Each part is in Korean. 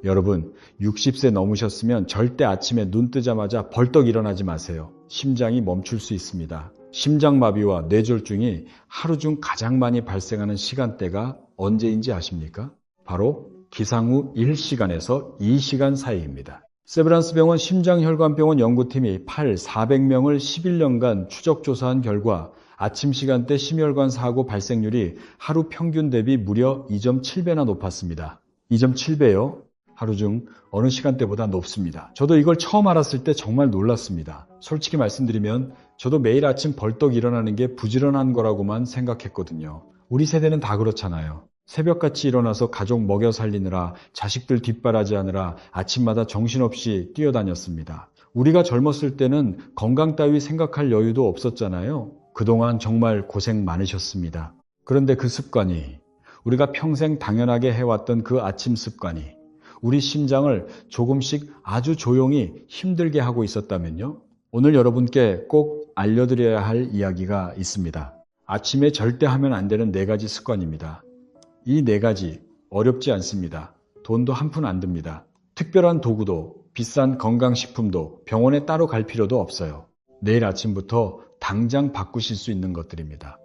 여러분, 60세 넘으셨으면 절대 아침에 눈 뜨자마자 벌떡 일어나지 마세요. 심장이 멈출 수 있습니다. 심장마비와 뇌졸중이 하루 중 가장 많이 발생하는 시간대가 언제인지 아십니까? 바로 기상 후 1시간에서 2시간 사이입니다. 세브란스 병원 심장혈관병원 연구팀이 400명을 11년간 추적조사한 결과 아침 시간대 심혈관 사고 발생률이 하루 평균 대비 무려 2.7배나 높았습니다. 2.7배요? 하루 중 어느 시간대보다 높습니다. 저도 이걸 처음 알았을 때 정말 놀랐습니다. 솔직히 말씀드리면 저도 매일 아침 벌떡 일어나는 게 부지런한 거라고만 생각했거든요. 우리 세대는 다 그렇잖아요. 새벽같이 일어나서 가족 먹여 살리느라, 자식들 뒷바라지하느라 아침마다 정신없이 뛰어다녔습니다. 우리가 젊었을 때는 건강 따위 생각할 여유도 없었잖아요. 그동안 정말 고생 많으셨습니다. 그런데 그 습관이, 우리가 평생 당연하게 해왔던 그 아침 습관이 우리 심장을 조금씩 아주 조용히 힘들게 하고 있었다면요? 오늘 여러분께 꼭 알려드려야 할 이야기가 있습니다. 아침에 절대 하면 안 되는 4가지 습관입니다. 이 4가지 어렵지 않습니다. 돈도 한 푼 안 듭니다. 특별한 도구도 비싼 건강식품도 병원에 따로 갈 필요도 없어요. 내일 아침부터 당장 바꾸실 수 있는 것들입니다.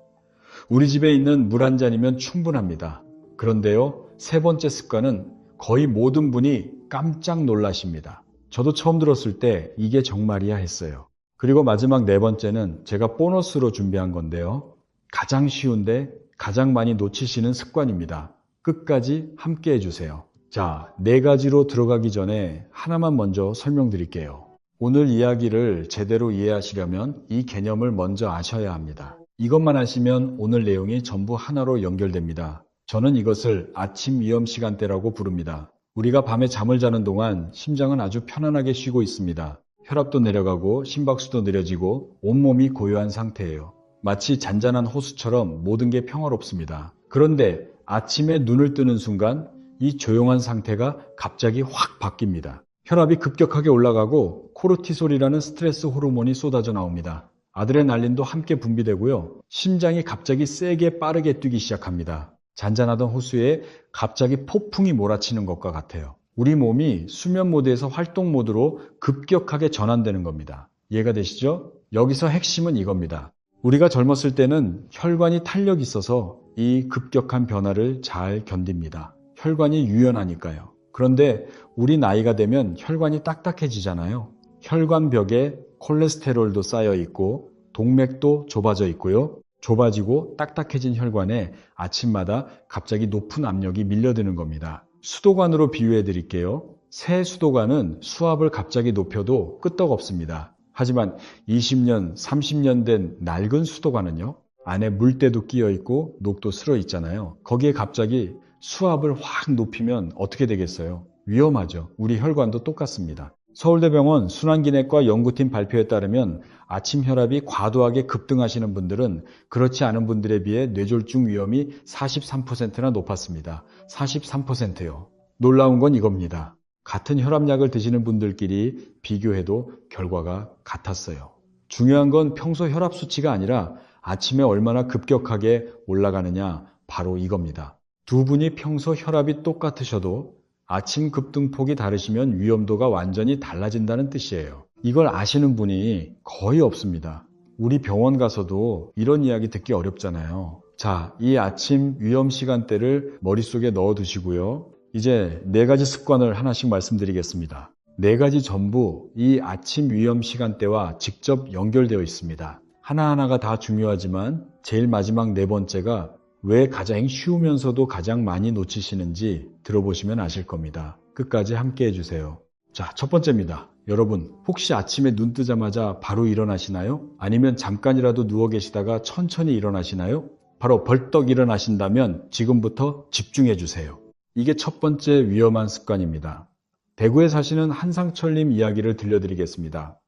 우리 집에 있는 물 한 잔이면 충분합니다. 그런데요, 3번째 습관은 거의 모든 분이 깜짝 놀라십니다. 저도 처음 들었을 때 이게 정말이야 했어요. 그리고 마지막 4번째는 제가 보너스로 준비한 건데요. 가장 쉬운데 가장 많이 놓치시는 습관입니다. 끝까지 함께 해주세요. 자, 4가지로 들어가기 전에 하나만 먼저 설명드릴게요. 오늘 이야기를 제대로 이해하시려면 이 개념을 먼저 아셔야 합니다. 이것만 아시면 오늘 내용이 전부 하나로 연결됩니다. 저는 이것을 아침 위험 시간대라고 부릅니다. 우리가 밤에 잠을 자는 동안 심장은 아주 편안하게 쉬고 있습니다. 혈압도 내려가고 심박수도 느려지고 온몸이 고요한 상태예요. 마치 잔잔한 호수처럼 모든 게 평화롭습니다. 그런데 아침에 눈을 뜨는 순간 이 조용한 상태가 갑자기 확 바뀝니다. 혈압이 급격하게 올라가고 코르티솔이라는 스트레스 호르몬이 쏟아져 나옵니다. 아드레날린도 함께 분비되고요. 심장이 갑자기 세게 빠르게 뛰기 시작합니다. 잔잔하던 호수에 갑자기 폭풍이 몰아치는 것과 같아요. 우리 몸이 수면 모드에서 활동 모드로 급격하게 전환되는 겁니다. 이해가 되시죠? 여기서 핵심은 이겁니다. 우리가 젊었을 때는 혈관이 탄력이 있어서 이 급격한 변화를 잘 견딥니다. 혈관이 유연하니까요. 그런데 우리 나이가 되면 혈관이 딱딱해지잖아요. 혈관벽에 콜레스테롤도 쌓여 있고 동맥도 좁아져 있고요. 좁아지고 딱딱해진 혈관에 아침마다 갑자기 높은 압력이 밀려드는 겁니다. 수도관으로 비유해 드릴게요. 새 수도관은 수압을 갑자기 높여도 끄떡없습니다. 하지만 20년, 30년 된 낡은 수도관은요, 안에 물때도 끼어 있고 녹도 슬어 있잖아요. 거기에 갑자기 수압을 확 높이면 어떻게 되겠어요? 위험하죠. 우리 혈관도 똑같습니다. 서울대병원 순환기내과 연구팀 발표에 따르면 아침 혈압이 과도하게 급등하시는 분들은 그렇지 않은 분들에 비해 뇌졸중 위험이 43%나 높았습니다. 43%요. 놀라운 건 이겁니다. 같은 혈압약을 드시는 분들끼리 비교해도 결과가 같았어요. 중요한 건 평소 혈압 수치가 아니라 아침에 얼마나 급격하게 올라가느냐, 바로 이겁니다. 두 분이 평소 혈압이 똑같으셔도 아침 급등폭이 다르시면 위험도가 완전히 달라진다는 뜻이에요. 이걸 아시는 분이 거의 없습니다. 우리 병원 가서도 이런 이야기 듣기 어렵잖아요. 자, 이 아침 위험 시간대를 머릿속에 넣어 두시고요. 이제 4가지 습관을 하나씩 말씀드리겠습니다. 4가지 전부 이 아침 위험 시간대와 직접 연결되어 있습니다. 하나하나가 다 중요하지만 제일 마지막 4번째가 왜 가장 쉬우면서도 가장 많이 놓치시는지 들어보시면 아실 겁니다. 끝까지 함께 해주세요. 자, 첫 번째입니다. 여러분, 혹시 아침에 눈 뜨자마자 바로 일어나시나요? 아니면 잠깐이라도 누워 계시다가 천천히 일어나시나요? 바로 벌떡 일어나신다면 지금부터 집중해 주세요. 이게 첫 번째 위험한 습관입니다. 대구에 사시는 한상철님 이야기를 들려드리겠습니다.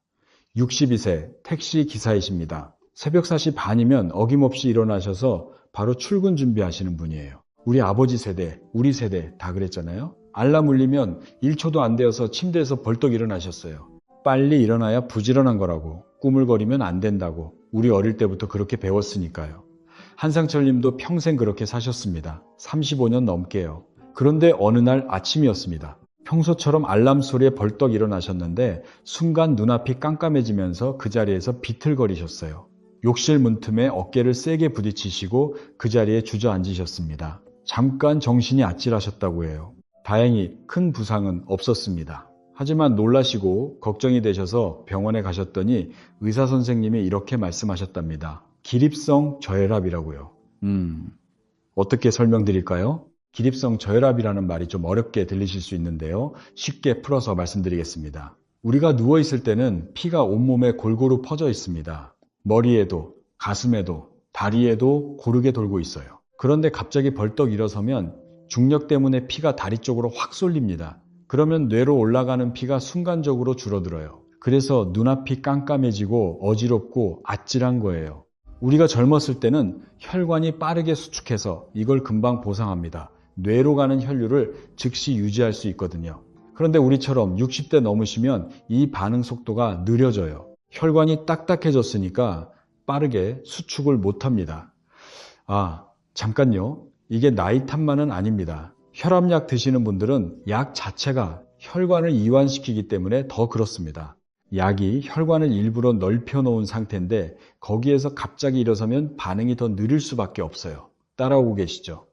62세 택시 기사이십니다. 새벽 4시 반이면 어김없이 일어나셔서 바로 출근 준비하시는 분이에요. 우리 아버지 세대, 우리 세대 다 그랬잖아요. 알람 울리면 1초도 안 되어서 침대에서 벌떡 일어나셨어요. 빨리 일어나야 부지런한 거라고, 꾸물거리면 안 된다고 우리 어릴 때부터 그렇게 배웠으니까요. 한상철 님도 평생 그렇게 사셨습니다. 35년 넘게요. 그런데 어느 날 아침이었습니다. 평소처럼 알람 소리에 벌떡 일어나셨는데 순간 눈앞이 깜깜해지면서 그 자리에서 비틀거리셨어요. 욕실 문틈에 어깨를 세게 부딪히시고 그 자리에 주저앉으셨습니다. 잠깐 정신이 아찔하셨다고 해요. 다행히 큰 부상은 없었습니다. 하지만 놀라시고 걱정이 되셔서 병원에 가셨더니 의사 선생님이 이렇게 말씀하셨답니다. 기립성 저혈압이라고요. 어떻게 설명드릴까요? 기립성 저혈압이라는 말이 좀 어렵게 들리실 수 있는데요. 쉽게 풀어서 말씀드리겠습니다. 우리가 누워있을 때는 피가 온몸에 골고루 퍼져 있습니다. 머리에도, 가슴에도, 다리에도 고르게 돌고 있어요. 그런데 갑자기 벌떡 일어서면 중력 때문에 피가 다리 쪽으로 확 쏠립니다. 그러면 뇌로 올라가는 피가 순간적으로 줄어들어요. 그래서 눈앞이 깜깜해지고 어지럽고 아찔한 거예요. 우리가 젊었을 때는 혈관이 빠르게 수축해서 이걸 금방 보상합니다. 뇌로 가는 혈류를 즉시 유지할 수 있거든요. 그런데 우리처럼 60대 넘으시면 이 반응 속도가 느려져요. 혈관이 딱딱해졌으니까 빠르게 수축을 못합니다. 잠깐요. 이게 나이 탓만은 아닙니다. 혈압약 드시는 분들은 약 자체가 혈관을 이완시키기 때문에 더 그렇습니다. 약이 혈관을 일부러 넓혀 놓은 상태인데 거기에서 갑자기 일어서면 반응이 더 느릴 수밖에 없어요. 따라오고 계시죠?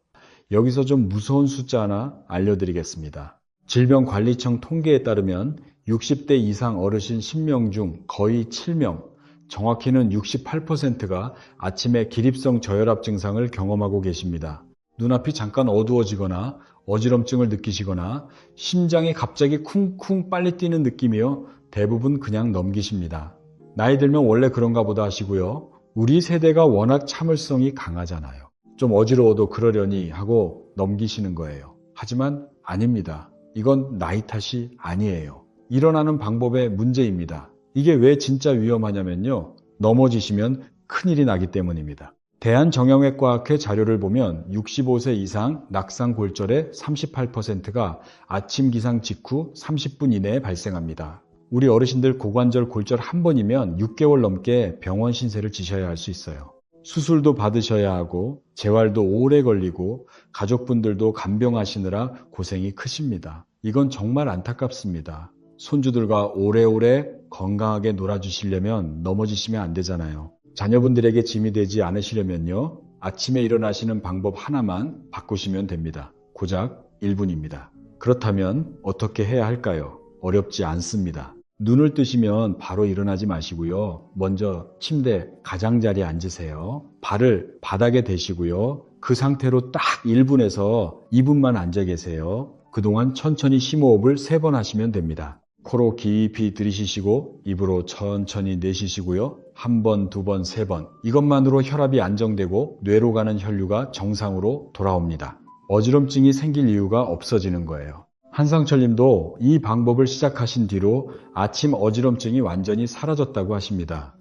여기서 좀 무서운 숫자 하나 알려드리겠습니다. 질병관리청 통계에 따르면 60대 이상 어르신 10명 중 거의 7명, 정확히는 68%가 아침에 기립성 저혈압 증상을 경험하고 계십니다. 눈앞이 잠깐 어두워지거나 어지럼증을 느끼시거나 심장이 갑자기 쿵쿵 빨리 뛰는 느낌이요. 대부분 그냥 넘기십니다. 나이 들면 원래 그런가 보다 하시고요. 우리 세대가 워낙 참을성이 강하잖아요. 좀 어지러워도 그러려니 하고 넘기시는 거예요. 하지만 아닙니다. 이건 나이 탓이 아니에요. 일어나는 방법의 문제입니다. 이게 왜 진짜 위험하냐면요. 넘어지시면 큰일이 나기 때문입니다. 대한정형외과학회 자료를 보면 65세 이상 낙상골절의 38%가 아침 기상 직후 30분 이내에 발생합니다. 우리 어르신들 고관절 골절 한 번이면 6개월 넘게 병원 신세를 지셔야 할 수 있어요. 수술도 받으셔야 하고 재활도 오래 걸리고 가족분들도 간병하시느라 고생이 크십니다. 이건 정말 안타깝습니다. 손주들과 오래오래 건강하게 놀아주시려면 넘어지시면 안 되잖아요. 자녀분들에게 짐이 되지 않으시려면요. 아침에 일어나시는 방법 하나만 바꾸시면 됩니다. 고작 1분입니다. 그렇다면 어떻게 해야 할까요? 어렵지 않습니다. 눈을 뜨시면 바로 일어나지 마시고요. 먼저 침대 가장자리에 앉으세요. 발을 바닥에 대시고요. 그 상태로 딱 1분에서 2분만 앉아 계세요. 그동안 천천히 심호흡을 3번 하시면 됩니다. 코로 깊이 들이쉬시고 입으로 천천히 내쉬시고요. 1번, 2번, 3번. 이것만으로 혈압이 안정되고 뇌로 가는 혈류가 정상으로 돌아옵니다. 어지럼증이 생길 이유가 없어지는 거예요. 한상철 님도 이 방법을 시작하신 뒤로 아침 어지럼증이 완전히 사라졌다고 하십니다.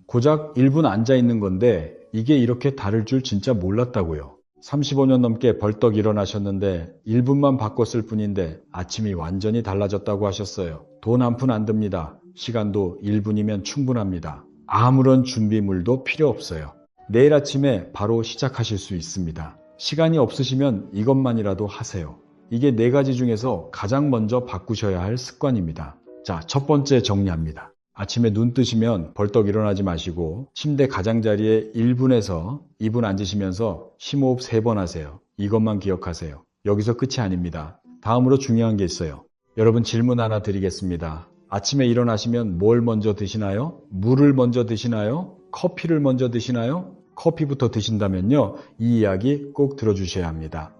고작 1분 앉아 있는 건데 이게 이렇게 다를 줄 진짜 몰랐다고요. 35년 넘게 벌떡 일어나셨는데 1분만 바꿨을 뿐인데 아침이 완전히 달라졌다고 하셨어요. 돈 한 푼 안 듭니다. 시간도 1분이면 충분합니다. 아무런 준비물도 필요 없어요. 내일 아침에 바로 시작하실 수 있습니다. 시간이 없으시면 이것만이라도 하세요. 이게 4가지 중에서 가장 먼저 바꾸셔야 할 습관입니다. 자, 첫 번째 정리합니다. 아침에 눈 뜨시면 벌떡 일어나지 마시고 침대 가장자리에 1분에서 2분 앉으시면서 심호흡 3번 하세요. 이것만 기억하세요. 여기서 끝이 아닙니다. 다음으로 중요한 게 있어요. 여러분 질문 하나 드리겠습니다. 아침에 일어나시면 뭘 먼저 드시나요? 물을 먼저 드시나요? 커피를 먼저 드시나요? 커피부터 드신다면요. 이 이야기 꼭 들어주셔야 합니다.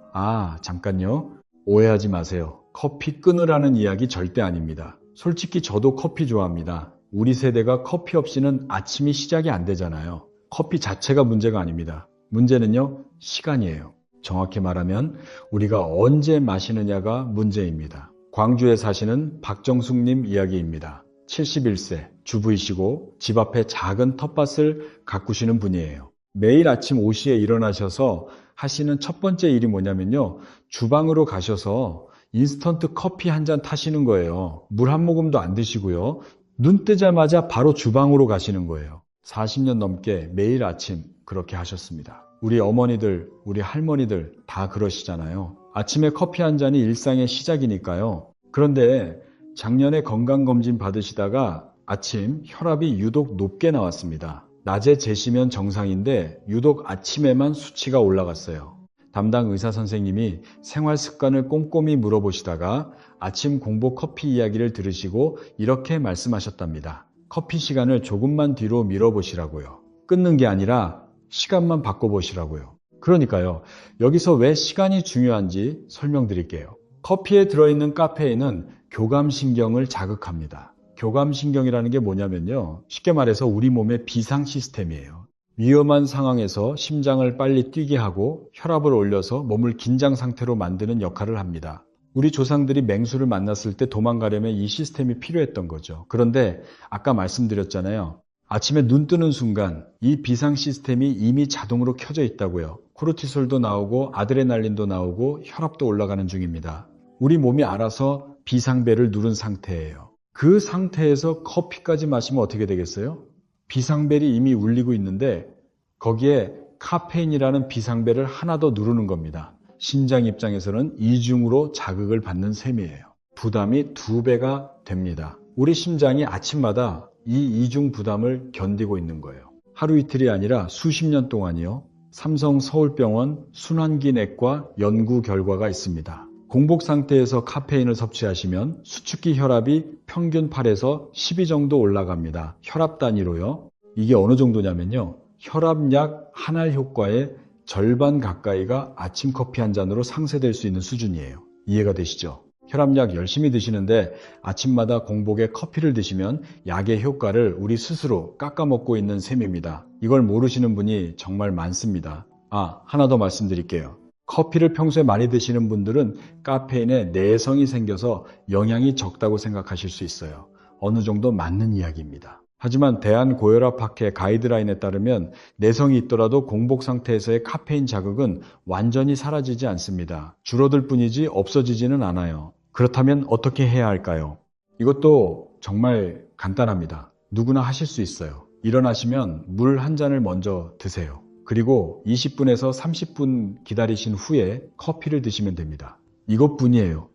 잠깐요. 오해하지 마세요. 커피 끊으라는 이야기 절대 아닙니다. 솔직히 저도 커피 좋아합니다. 우리 세대가 커피 없이는 아침이 시작이 안 되잖아요. 커피 자체가 문제가 아닙니다. 문제는요, 시간이에요. 정확히 말하면 우리가 언제 마시느냐가 문제입니다. 광주에 사시는 박정숙님 이야기입니다. 71세, 주부이시고 집 앞에 작은 텃밭을 가꾸시는 분이에요. 매일 아침 5시에 일어나셔서 하시는 첫 번째 일이 뭐냐면요. 주방으로 가셔서 인스턴트 커피 한 잔 타시는 거예요. 물 한 모금도 안 드시고요. 눈 뜨자마자 바로 주방으로 가시는 거예요. 40년 넘게 매일 아침 그렇게 하셨습니다. 우리 어머니들, 우리 할머니들 다 그러시잖아요. 아침에 커피 한 잔이 일상의 시작이니까요. 그런데 작년에 건강검진 받으시다가 아침 혈압이 유독 높게 나왔습니다. 낮에 재시면 정상인데 유독 아침에만 수치가 올라갔어요. 담당 의사 선생님이 생활 습관을 꼼꼼히 물어보시다가 아침 공복 커피 이야기를 들으시고 이렇게 말씀하셨답니다. 커피 시간을 조금만 뒤로 밀어보시라고요. 끊는 게 아니라 시간만 바꿔보시라고요. 그러니까요. 여기서 왜 시간이 중요한지 설명드릴게요. 커피에 들어있는 카페인은 교감신경을 자극합니다. 교감신경이라는 게 뭐냐면요. 쉽게 말해서 우리 몸의 비상 시스템이에요. 위험한 상황에서 심장을 빨리 뛰게 하고 혈압을 올려서 몸을 긴장 상태로 만드는 역할을 합니다. 우리 조상들이 맹수를 만났을 때 도망가려면 이 시스템이 필요했던 거죠. 그런데 아까 말씀드렸잖아요. 아침에 눈 뜨는 순간 이 비상 시스템이 이미 자동으로 켜져 있다고요. 코르티솔도 나오고 아드레날린도 나오고 혈압도 올라가는 중입니다. 우리 몸이 알아서 비상벨을 누른 상태예요. 그 상태에서 커피까지 마시면 어떻게 되겠어요? 비상벨이 이미 울리고 있는데 거기에 카페인이라는 비상벨을 하나 더 누르는 겁니다. 심장 입장에서는 이중으로 자극을 받는 셈이에요. 부담이 2배가 됩니다. 우리 심장이 아침마다 이 이중 부담을 견디고 있는 거예요. 하루 이틀이 아니라 수십 년 동안이요. 삼성 서울병원 순환기내과 연구 결과가 있습니다. 공복 상태에서 카페인을 섭취하시면 수축기 혈압이 평균 8에서 12 정도 올라갑니다. 혈압 단위로요. 이게 어느 정도냐면요. 혈압약 한 알 효과의 절반 가까이가 아침 커피 한 잔으로 상쇄될 수 있는 수준이에요. 이해가 되시죠? 혈압약 열심히 드시는데 아침마다 공복에 커피를 드시면 약의 효과를 우리 스스로 깎아먹고 있는 셈입니다. 이걸 모르시는 분이 정말 많습니다. 하나 더 말씀드릴게요. 커피를 평소에 많이 드시는 분들은 카페인에 내성이 생겨서 영향이 적다고 생각하실 수 있어요. 어느 정도 맞는 이야기입니다. 하지만 대한고혈압학회 가이드라인에 따르면 내성이 있더라도 공복 상태에서의 카페인 자극은 완전히 사라지지 않습니다. 줄어들 뿐이지 없어지지는 않아요. 그렇다면 어떻게 해야 할까요? 이것도 정말 간단합니다. 누구나 하실 수 있어요. 일어나시면 물 한 잔을 먼저 드세요. 그리고 20분에서 30분 기다리신 후에 커피를 드시면 됩니다. 이것뿐이에요.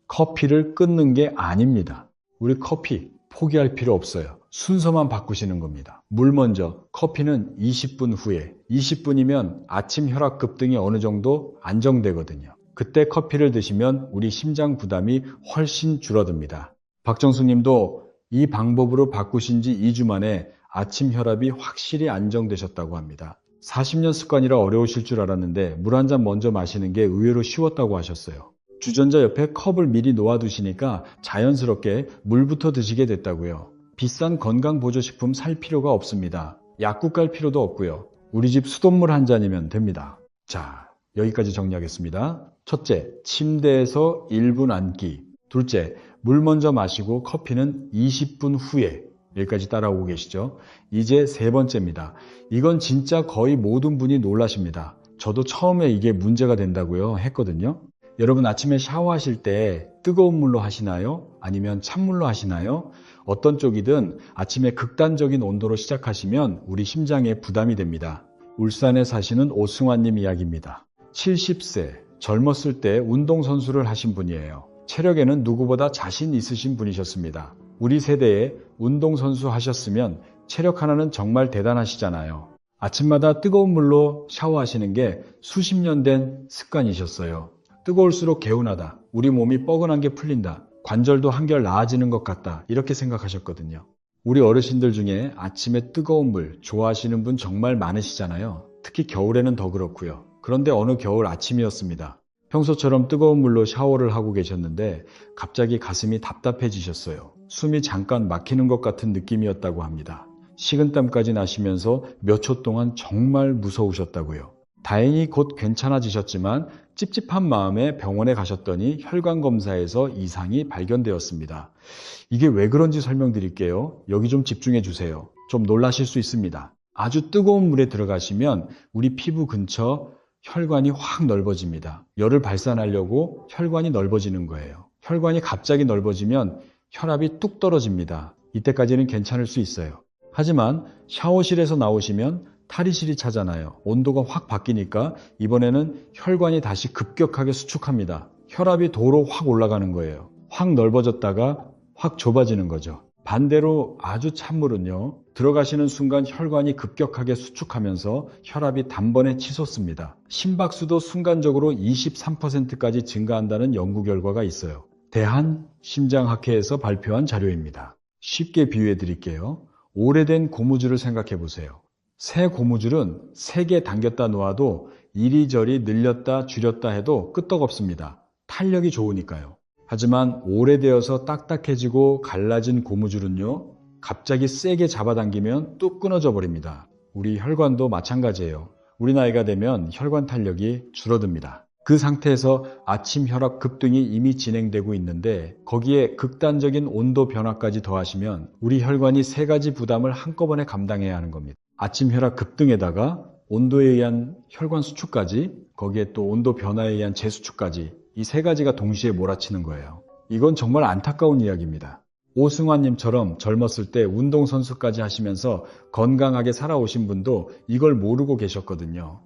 커피를 끊는 게 아닙니다. 우리 커피 포기할 필요 없어요. 순서만 바꾸시는 겁니다. 물 먼저, 커피는 20분 후에. 20분이면 아침 혈압 급등이 어느 정도 안정되거든요. 그때 커피를 드시면 우리 심장 부담이 훨씬 줄어듭니다. 박정수 님도 이 방법으로 바꾸신 지 2주 만에 아침 혈압이 확실히 안정되셨다고 합니다. 40년 습관이라 어려우실 줄 알았는데 물 한 잔 먼저 마시는 게 의외로 쉬웠다고 하셨어요. 주전자 옆에 컵을 미리 놓아두시니까 자연스럽게 물부터 드시게 됐다고요. 비싼 건강보조식품 살 필요가 없습니다. 약국 갈 필요도 없고요. 우리 집 수돗물 한 잔이면 됩니다. 자, 여기까지 정리하겠습니다. 첫째, 침대에서 1분 앉기. 둘째, 물 먼저 마시고 커피는 20분 후에. 여기까지 따라오고 계시죠? 이제 세 번째입니다. 이건 진짜 거의 모든 분이 놀라십니다. 저도 처음에 이게 문제가 된다고요 했거든요. 여러분 아침에 샤워하실 때 뜨거운 물로 하시나요? 아니면 찬물로 하시나요? 어떤 쪽이든 아침에 극단적인 온도로 시작하시면 우리 심장에 부담이 됩니다. 울산에 사시는 오승환님 이야기입니다. 70세, 젊었을 때 운동선수를 하신 분이에요. 체력에는 누구보다 자신 있으신 분이셨습니다. 우리 세대에 운동선수 하셨으면 체력 하나는 정말 대단하시잖아요. 아침마다 뜨거운 물로 샤워하시는 게 수십 년 된 습관이셨어요. 뜨거울수록 개운하다. 우리 몸이 뻐근한 게 풀린다. 관절도 한결 나아지는 것 같다. 이렇게 생각하셨거든요. 우리 어르신들 중에 아침에 뜨거운 물 좋아하시는 분 정말 많으시잖아요. 특히 겨울에는 더 그렇고요. 그런데 어느 겨울 아침이었습니다. 평소처럼 뜨거운 물로 샤워를 하고 계셨는데 갑자기 가슴이 답답해지셨어요. 숨이 잠깐 막히는 것 같은 느낌이었다고 합니다. 식은땀까지 나시면서 몇 초 동안 정말 무서우셨다고요. 다행히 곧 괜찮아지셨지만 찝찝한 마음에 병원에 가셨더니 혈관 검사에서 이상이 발견되었습니다. 이게 왜 그런지 설명드릴게요. 여기 좀 집중해 주세요. 좀 놀라실 수 있습니다. 아주 뜨거운 물에 들어가시면 우리 피부 근처 혈관이 확 넓어집니다. 열을 발산하려고 혈관이 넓어지는 거예요. 혈관이 갑자기 넓어지면 혈압이 뚝 떨어집니다. 이때까지는 괜찮을 수 있어요. 하지만 샤워실에서 나오시면 탈의실이 차잖아요. 온도가 확 바뀌니까 이번에는 혈관이 다시 급격하게 수축합니다. 혈압이 도로 확 올라가는 거예요. 확 넓어졌다가 확 좁아지는 거죠. 반대로 아주 찬물은요, 들어가시는 순간 혈관이 급격하게 수축하면서 혈압이 단번에 치솟습니다. 심박수도 순간적으로 23%까지 증가한다는 연구 결과가 있어요. 대한심장학회에서 발표한 자료입니다. 쉽게 비유해 드릴게요. 오래된 고무줄을 생각해 보세요. 새 고무줄은 3개 당겼다 놓아도 이리저리 늘렸다 줄였다 해도 끄떡없습니다. 탄력이 좋으니까요. 하지만 오래되어서 딱딱해지고 갈라진 고무줄은요, 갑자기 세게 잡아당기면 뚝 끊어져 버립니다. 우리 혈관도 마찬가지예요. 우리 나이가 되면 혈관 탄력이 줄어듭니다. 그 상태에서 아침 혈압 급등이 이미 진행되고 있는데 거기에 극단적인 온도 변화까지 더하시면 우리 혈관이 3가지 부담을 한꺼번에 감당해야 하는 겁니다. 아침 혈압 급등에다가 온도에 의한 혈관 수축까지, 거기에 또 온도 변화에 의한 재수축까지, 이 3가지가 동시에 몰아치는 거예요. 이건 정말 안타까운 이야기입니다. 오승환님처럼 젊었을 때 운동선수까지 하시면서 건강하게 살아오신 분도 이걸 모르고 계셨거든요.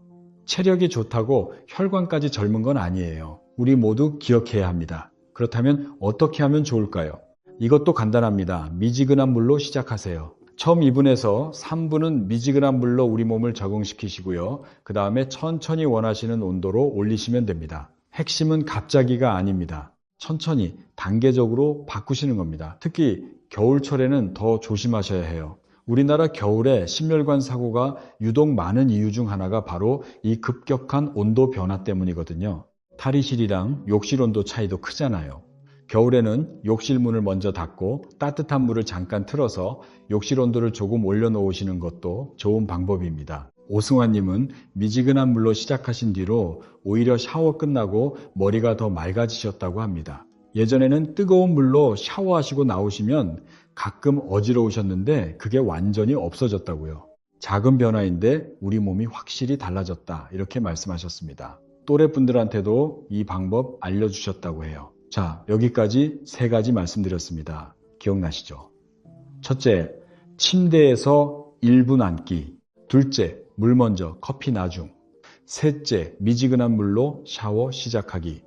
체력이 좋다고 혈관까지 젊은 건 아니에요. 우리 모두 기억해야 합니다. 그렇다면 어떻게 하면 좋을까요? 이것도 간단합니다. 미지근한 물로 시작하세요. 처음 2분에서 3분은 미지근한 물로 우리 몸을 적응시키시고요. 그 다음에 천천히 원하시는 온도로 올리시면 됩니다. 핵심은 갑자기가 아닙니다. 천천히 단계적으로 바꾸시는 겁니다. 특히 겨울철에는 더 조심하셔야 해요. 우리나라 겨울에 심혈관 사고가 유독 많은 이유 중 하나가 바로 이 급격한 온도 변화 때문이거든요. 탈의실이랑 욕실 온도 차이도 크잖아요. 겨울에는 욕실 문을 먼저 닫고 따뜻한 물을 잠깐 틀어서 욕실 온도를 조금 올려놓으시는 것도 좋은 방법입니다. 오승환님은 미지근한 물로 시작하신 뒤로 오히려 샤워 끝나고 머리가 더 맑아지셨다고 합니다. 예전에는 뜨거운 물로 샤워하시고 나오시면 가끔 어지러우셨는데 그게 완전히 없어졌다고요. 작은 변화인데 우리 몸이 확실히 달라졌다, 이렇게 말씀하셨습니다. 또래분들한테도 이 방법 알려주셨다고 해요. 자, 여기까지 3가지 말씀드렸습니다. 기억나시죠? 첫째, 침대에서 1분 앉기. 둘째, 물 먼저, 커피 나중. 셋째, 미지근한 물로 샤워 시작하기.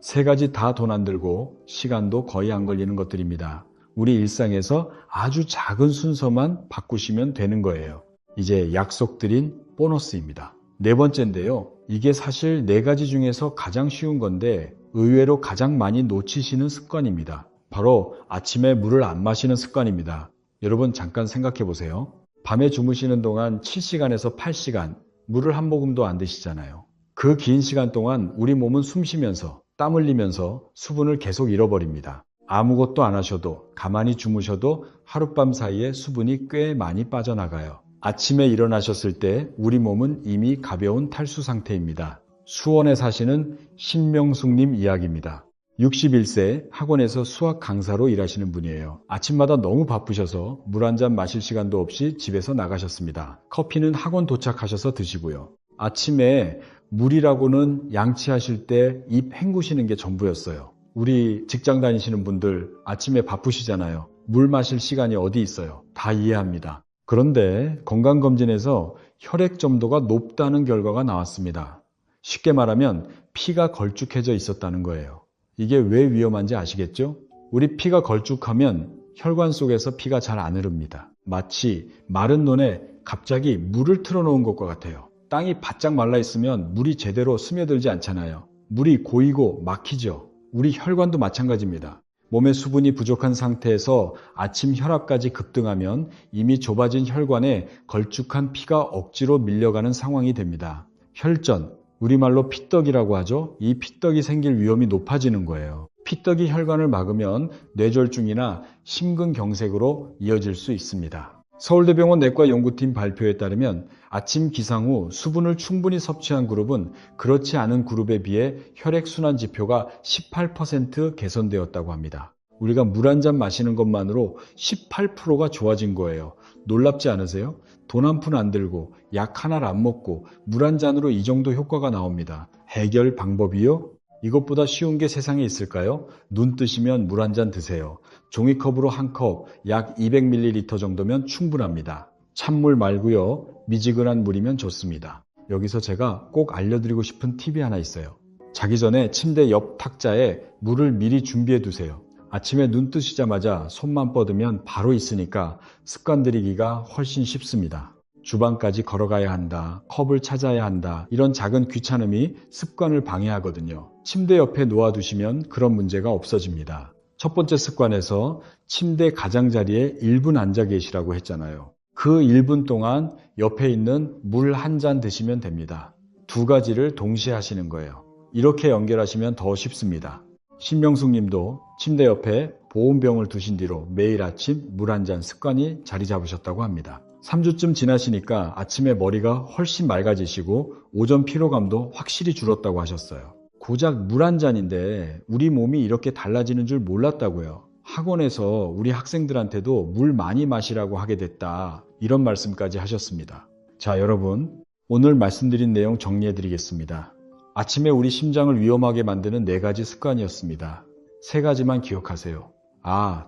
3가지 다 돈 안 들고 시간도 거의 안 걸리는 것들입니다. 우리 일상에서 아주 작은 순서만 바꾸시면 되는 거예요. 이제 약속드린 보너스입니다. 4번째인데요. 이게 사실 4가지 중에서 가장 쉬운 건데 의외로 가장 많이 놓치시는 습관입니다. 바로 아침에 물을 안 마시는 습관입니다. 여러분 잠깐 생각해 보세요. 밤에 주무시는 동안 7시간에서 8시간 물을 한 모금도 안 드시잖아요. 그 긴 시간 동안 우리 몸은 숨 쉬면서 땀 흘리면서 수분을 계속 잃어버립니다. 아무것도 안 하셔도 가만히 주무셔도 하룻밤 사이에 수분이 꽤 많이 빠져나가요. 아침에 일어나셨을 때 우리 몸은 이미 가벼운 탈수 상태입니다. 수원에 사시는 신명숙님 이야기입니다. 61세 학원에서 수학 강사로 일하시는 분이에요. 아침마다 너무 바쁘셔서 물 한 잔 마실 시간도 없이 집에서 나가셨습니다. 커피는 학원 도착하셔서 드시고요. 아침에 물이라고는 양치하실 때 입 헹구시는 게 전부였어요. 우리 직장 다니시는 분들 아침에 바쁘시잖아요. 물 마실 시간이 어디 있어요? 다 이해합니다. 그런데 건강검진에서 혈액 점도가 높다는 결과가 나왔습니다. 쉽게 말하면 피가 걸쭉해져 있었다는 거예요. 이게 왜 위험한지 아시겠죠? 우리 피가 걸쭉하면 혈관 속에서 피가 잘 안 흐릅니다. 마치 마른 논에 갑자기 물을 틀어놓은 것과 같아요. 땅이 바짝 말라 있으면 물이 제대로 스며들지 않잖아요. 물이 고이고 막히죠. 우리 혈관도 마찬가지입니다. 몸에 수분이 부족한 상태에서 아침 혈압까지 급등하면 이미 좁아진 혈관에 걸쭉한 피가 억지로 밀려가는 상황이 됩니다. 혈전, 우리말로 피떡이라고 하죠. 이 피떡이 생길 위험이 높아지는 거예요. 피떡이 혈관을 막으면 뇌졸중이나 심근경색으로 이어질 수 있습니다. 서울대병원 내과연구팀 발표에 따르면 아침 기상 후 수분을 충분히 섭취한 그룹은 그렇지 않은 그룹에 비해 혈액순환 지표가 18% 개선되었다고 합니다. 우리가 물 한 잔 마시는 것만으로 18%가 좋아진 거예요. 놀랍지 않으세요? 돈 한 푼 안 들고 약 하나를 안 먹고 물 한 잔으로 이 정도 효과가 나옵니다. 해결 방법이요? 이것보다 쉬운 게 세상에 있을까요? 눈 뜨시면 물 한 잔 드세요. 종이컵으로 한 컵, 약 200ml 정도면 충분합니다. 찬물 말고요. 미지근한 물이면 좋습니다. 여기서 제가 꼭 알려드리고 싶은 팁이 하나 있어요. 자기 전에 침대 옆 탁자에 물을 미리 준비해 두세요. 아침에 눈 뜨시자마자 손만 뻗으면 바로 있으니까 습관 들이기가 훨씬 쉽습니다. 주방까지 걸어가야 한다, 컵을 찾아야 한다, 이런 작은 귀찮음이 습관을 방해하거든요. 침대 옆에 놓아두시면 그런 문제가 없어집니다. 첫 번째 습관에서 침대 가장자리에 1분 앉아 계시라고 했잖아요. 그 1분 동안 옆에 있는 물 한 잔 드시면 됩니다. 두 가지를 동시에 하시는 거예요. 이렇게 연결하시면 더 쉽습니다. 신명숙 님도 침대 옆에 보온병을 두신 뒤로 매일 아침 물 한 잔 습관이 자리 잡으셨다고 합니다. 3주쯤 지나시니까 아침에 머리가 훨씬 맑아지시고 오전 피로감도 확실히 줄었다고 하셨어요. 고작 물 한 잔인데 우리 몸이 이렇게 달라지는 줄 몰랐다고요. 학원에서 우리 학생들한테도 물 많이 마시라고 하게 됐다, 이런 말씀까지 하셨습니다. 자, 여러분, 오늘 말씀드린 내용 정리해 드리겠습니다. 아침에 우리 심장을 위험하게 만드는 4가지 습관이었습니다. 3가지만 기억하세요.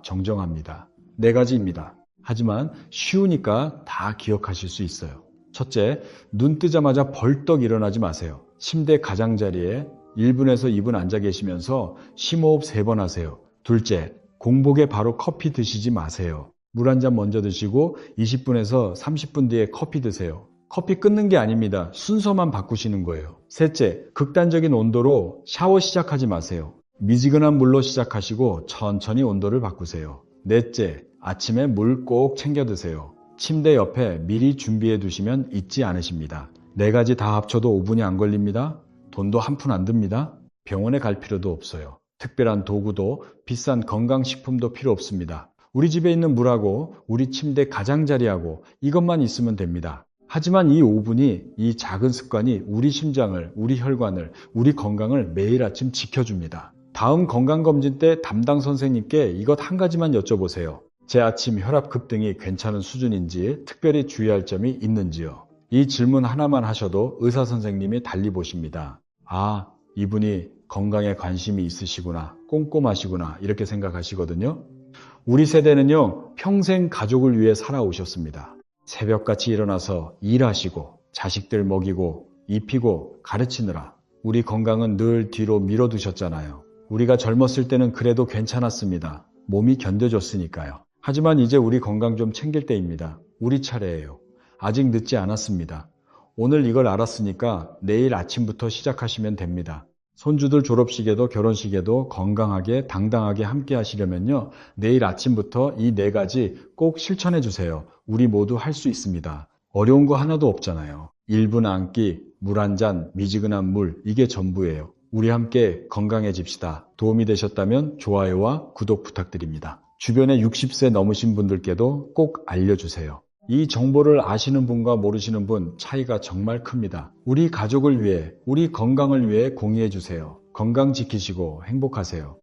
정정합니다. 4가지입니다. 하지만 쉬우니까 다 기억하실 수 있어요. 첫째, 눈 뜨자마자 벌떡 일어나지 마세요. 침대 가장자리에 1분에서 2분 앉아 계시면서 심호흡 3번 하세요. 둘째, 공복에 바로 커피 드시지 마세요. 물 한 잔 먼저 드시고 20분에서 30분 뒤에 커피 드세요. 커피 끊는 게 아닙니다. 순서만 바꾸시는 거예요. 셋째, 극단적인 온도로 샤워 시작하지 마세요. 미지근한 물로 시작하시고 천천히 온도를 바꾸세요. 넷째, 아침에 물 꼭 챙겨 드세요. 침대 옆에 미리 준비해 두시면 잊지 않으십니다. 4가지 다 합쳐도 5분이 안 걸립니다. 돈도 한 푼 안 듭니다. 병원에 갈 필요도 없어요. 특별한 도구도 비싼 건강식품도 필요 없습니다. 우리 집에 있는 물하고 우리 침대 가장자리하고 이것만 있으면 됩니다. 하지만 이 5분이, 이 작은 습관이 우리 심장을, 우리 혈관을, 우리 건강을 매일 아침 지켜줍니다. 다음 건강검진 때 담당 선생님께 이것 한 가지만 여쭤보세요. 제 아침 혈압 급등이 괜찮은 수준인지, 특별히 주의할 점이 있는지요. 이 질문 하나만 하셔도 의사 선생님이 달리 보십니다. 이분이 건강에 관심이 있으시구나, 꼼꼼하시구나, 이렇게 생각하시거든요. 우리 세대는요, 평생 가족을 위해 살아오셨습니다. 새벽같이 일어나서 일하시고 자식들 먹이고 입히고 가르치느라 우리 건강은 늘 뒤로 밀어두셨잖아요. 우리가 젊었을 때는 그래도 괜찮았습니다. 몸이 견뎌줬으니까요. 하지만 이제 우리 건강 좀 챙길 때입니다. 우리 차례예요. 아직 늦지 않았습니다. 오늘 이걸 알았으니까 내일 아침부터 시작하시면 됩니다. 손주들 졸업식에도 결혼식에도 건강하게 당당하게 함께 하시려면요, 내일 아침부터 이 4가지 꼭 실천해 주세요. 우리 모두 할 수 있습니다. 어려운 거 하나도 없잖아요. 1분 앉기, 물 한 잔, 미지근한 물, 이게 전부예요. 우리 함께 건강해집시다. 도움이 되셨다면 좋아요와 구독 부탁드립니다. 주변에 60세 넘으신 분들께도 꼭 알려주세요. 이 정보를 아시는 분과 모르시는 분 차이가 정말 큽니다. 우리 가족을 위해, 우리 건강을 위해 공유해 주세요. 건강 지키시고 행복하세요.